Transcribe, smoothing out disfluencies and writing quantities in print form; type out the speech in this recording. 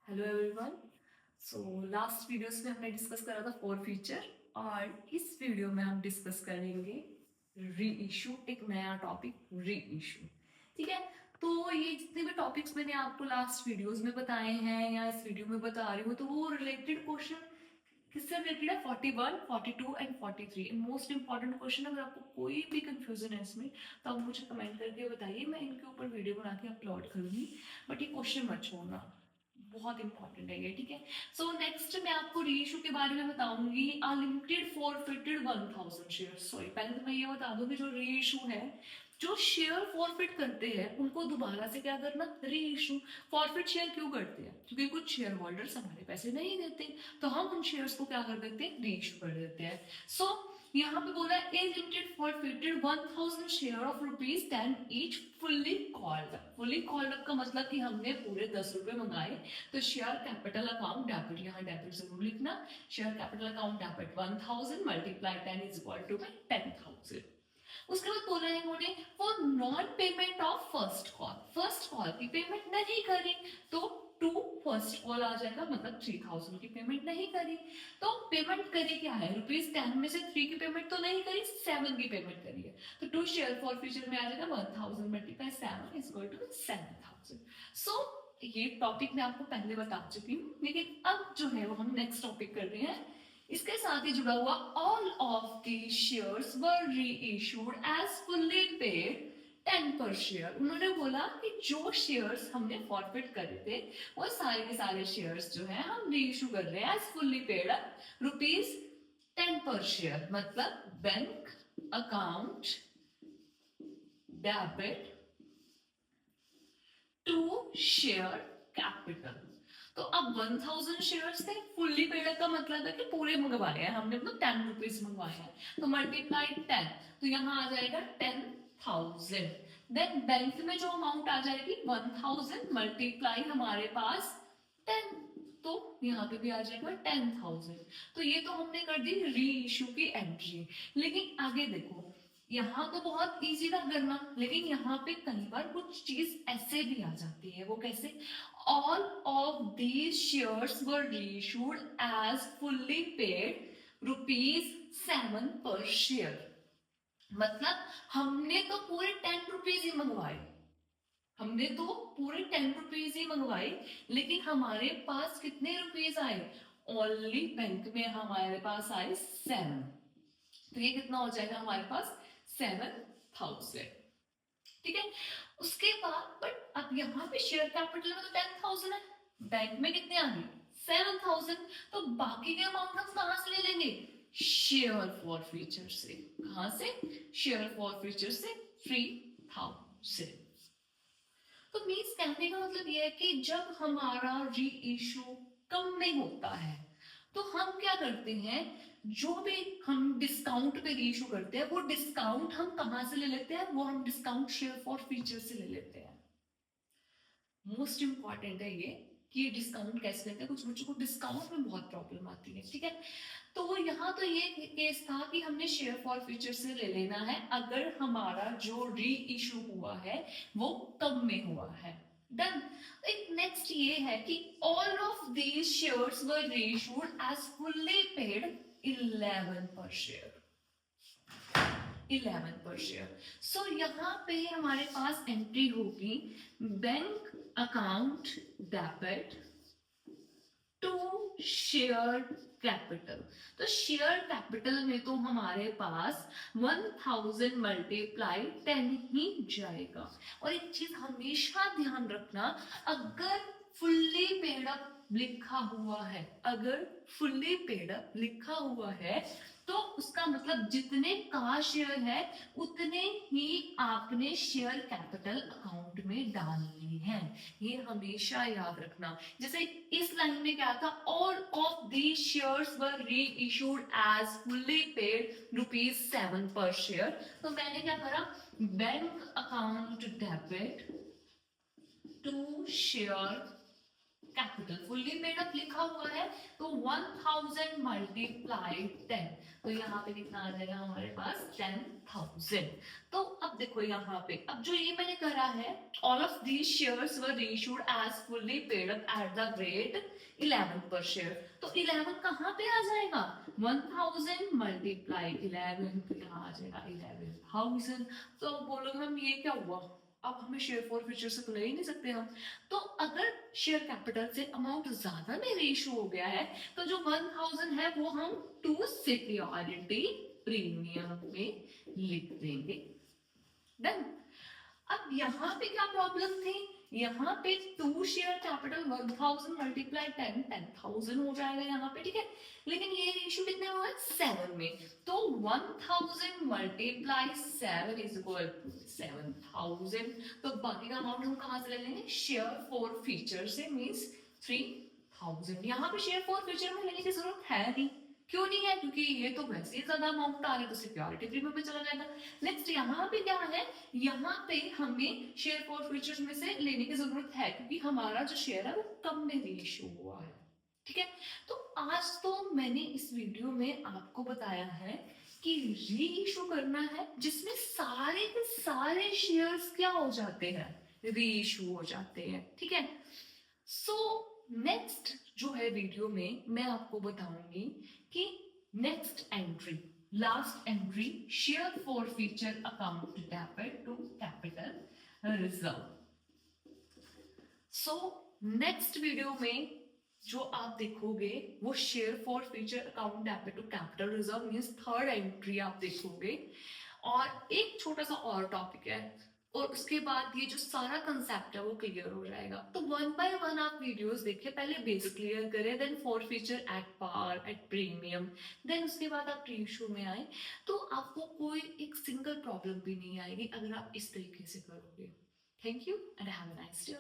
Hello everyone. So last videos में हमने discuss करा था फोर फीचर और इस वीडियो में हम डिस्कस करेंगे री इशू, एक नया टॉपिक री इशू। ठीक है, तो ये जितने भी टॉपिक्स मैंने आपको लास्ट वीडियोस में बताए हैं या इस वीडियो में बता रही हूँ, तो वो रिलेटेड क्वेश्चन किससे रिलेटेड है? 41, 42 एंड 43 मोस्ट इंपॉर्टेंट क्वेश्चन। अगर आपको कोई भी कंफ्यूजन है इसमें तो आप मुझे कमेंट करके बताइए, मैं इनके ऊपर वीडियो बना के अपलोड करूंगी। बट ये क्वेश्चन मत छोड़ना, बहुत इंपॉर्टेंट है ये। ठीक है, सो नेक्स्ट मैं आपको रीइशू के बारे में बताऊंगी। Unlimited forfeited 1000 share. सॉरी, पहले तो मैं ये बता दूं कि जो रीइशू है, जो शेयर फॉरफिट करते हैं उनको दोबारा से क्या करना? री इशू। फॉरफिट शेयर क्यों करते हैं? क्योंकि कुछ शेयर होल्डर्स हमारे पैसे नहीं देते, तो हम उन शेयर्स को क्या कर देते हैं? री इशू कर देते हैं। सो यहाँ पे बोला A limited forfeited 1000 share of rupees 10 each fully called. Fully called का मतलब कि हमने पूरे 10 रुपए मंगाए, तो शेयर कैपिटल अकाउंट डेबिट, यहाँ डेबिट जरूर लिखना। Share capital account debit 1000 multiply 10 is equal to 10,000। उसके बाद बोला है इन्होंने for non payment of first call. First call की पेमेंट नहीं करी तो टू फर्स्ट कॉल आ जाएगा, मतलब 3000 की पेमेंट नहीं करी। तो पेमेंट करी क्या है? ₹10 में से 3 की पेमेंट तो नहीं करी, 7 की पेमेंट करी है। तो टू शेयर फॉर फ्यूचर में आ जाएगा 1000 मल्टीप्लाई 7 इज इक्वल टू 7000। सो ये टॉपिक मैं आपको पहले बता चुकी हूँ, लेकिन अब जो है वो हम नेक्स्ट टॉपिक कर रहे हैं। इसके साथ ही जुड़ा हुआ all of the shares were reissued as fully paid 10 per share. उन्होंने बोला कि जो शेयर्स हमने फॉरफिट करे थे वो सारे के सारे शेयर्स जो है हम रीइश्यू कर रहे हैं as fully paid ₹10 per share. मतलब bank account debit to share capital. तो अब 1000 शेयर्स थे, फुल्ली पेड का मतलब है कि पूरे मंगवाए हैं हमने, मतलब 10 रुपीज मंगवाए हैं, तो मल्टीप्लाई 10, तो यहाँ आ जाएगा 10,000। देन बैंक में जो अमाउंट आ जाएगी 1000 मल्टीप्लाई हमारे पास 10, तो यहाँ पे भी आ जाएगा 10,000। तो ये तो हमने कर दी री इशू की एंट्री। लेकिन आगे देखो, यहाँ तो बहुत इजी था करना, लेकिन यहाँ पे कई बार कुछ चीज ऐसे भी आ जाती है। वो कैसे? All of these shares were reissued as fully paid ₹7 per share. मतलब हमने तो पूरे 10 रुपीज ही मंगवाए, हमने तो पूरे 10 रुपीज ही मंगवाए, लेकिन हमारे पास कितने रुपीज आए? ओनली बैंक में हमारे पास आए 7। तो ये कितना हो जाएगा हमारे पास? 7,000। ठीक है, उसके बाद बट अब यहाँ पे शेयर कैपिटल में तो 10,000 है, बैंक में कितने आ गए? 7,000। तो बाकी के अमाउंट हम कहां से ले लेंगे? शेयर फॉर फ्यूचर से। कहां से? शेयर फॉर फ्यूचर से 3,000। तो मीन्स कहने का मतलब ये है कि जब हमारा री इशू कम में होता है तो हम क्या करते हैं? जो भी हम डिस्काउंट पे री इशू करते हैं वो डिस्काउंट हम कहां से ले लेते हैं? वो हम डिस्काउंट शेयर फॉर फीचर से ले लेते हैं। मोस्ट इंपॉर्टेंट है ये कि डिस्काउंट कैसे लेते हैं। कुछ बच्चों को डिस्काउंट में बहुत प्रॉब्लम आती है। ठीक है, तो यहाँ तो ये केस था कि हमने शेयर फॉर फ्यूचर से ले लेना है अगर हमारा जो री इशू हुआ है वो कम में हुआ है। डन। एक नेक्स्ट ये है कि all of these shares were reissued as fully paid 11 per share. 11 per share. सो यहाँ पे हमारे पास एंट्री होगी bank account debit to share capital. तो शेयर कैपिटल में तो हमारे पास 1000 मल्टीप्लाई 10 ही जाएगा। और एक चीज हमेशा ध्यान रखना, अगर फुल्ली पेड अप लिखा हुआ है, अगर फुल्ली पेड अप लिखा हुआ है तो उसका मतलब जितने का शेयर है उतने ही आपने शेयर कैपिटल अकाउंट में डालने हैं। ये हमेशा याद रखना। जैसे इस लाइन में क्या था? All of these shares were reissued as fully paid ₹7 per share. तो मैंने क्या करा? Bank account debit to share capital fully paid up लिखा हुआ है तो 1000 मल्टीप्लाई 10, तो यहाँ पे कितना आ जाएगा हमारे पास 10,000। तो अब देखो यहाँ पे, अब जो ये मैंने करा है, all of these shares were reissued as fully paid up at the rate 11 per share, तो 11 कहाँ पे आ जाएगा, 1000 मल्टीप्लाई 11, तो यहाँ आ जाएगा 11,000। तो अब बोलोगे मैम ये क्या हुआ, अब हमें शेयर फॉर फ्यूचर से तो ले ही नहीं सकते हम। तो अगर शेयर कैपिटल से अमाउंट ज्यादा में रेशियो हो गया है तो जो 1000 है वो हम टू सिक्योरिटी प्रीमियम में लिख देंगे। डन। अब यहाँ पे क्या प्रॉब्लम थी, यहाँ पे 2 शेयर कैपिटल 1000 मल्टीप्लाई 10, 10,000 हो जाएगा यहाँ पे, ठीक है। लेकिन ये रेशियो कितने हुआ है, 7 में, तो 1000 मल्टीप्लाई 7 इज इक्वल टू 7000। तो बाकी का अमाउंट हम कहाँ से ले लेंगे, शेयर फॉर फ्यूचर से, मीन्स 3000। यहाँ पे शेयर फॉर फ्यूचर में लेने की जरूरत है नहीं, क्यों नहीं है, क्योंकि ये तो वैसे ही ज्यादा अमाउंट आ रहा है तो सिक्योरिटी प्रीमियम पे चला जाएगा। नेक्स्ट यहाँ पे क्या है, यहाँ पे हमें शेयर फॉर फ्यूचर्स में से लेने की जरूरत है क्योंकि हमारा जो शेयर है वो कम में रेशियो हुआ है, ठीक है। तो आज तो मैंने इस वीडियो में आपको बताया है कि री इशू करना है जिसमें सारे के सारे शेयर्स क्या हो जाते हैं, री इशू हो जाते हैं, ठीक है। सो नेक्स्ट जो है वीडियो में मैं आपको बताऊंगी कि next entry, last entry, share forfeiture account debit to capital reserve. So next video में जो आप देखोगे वो share forfeiture account debit to capital reserve means third entry आप देखोगे। और एक छोटा सा और टॉपिक है और उसके बाद ये जो सारा कंसेप्ट है वो क्लियर हो जाएगा। तो 1 बाय 1 आप वीडियोस देखिए, पहले बेसिक क्लियर करें, then forfeiture at par at premium, then उसके बाद आप प्री इशू में आए तो आपको कोई एक सिंगल प्रॉब्लम भी नहीं आएगी अगर आप इस तरीके से करोगे। Thank you and have a nice day.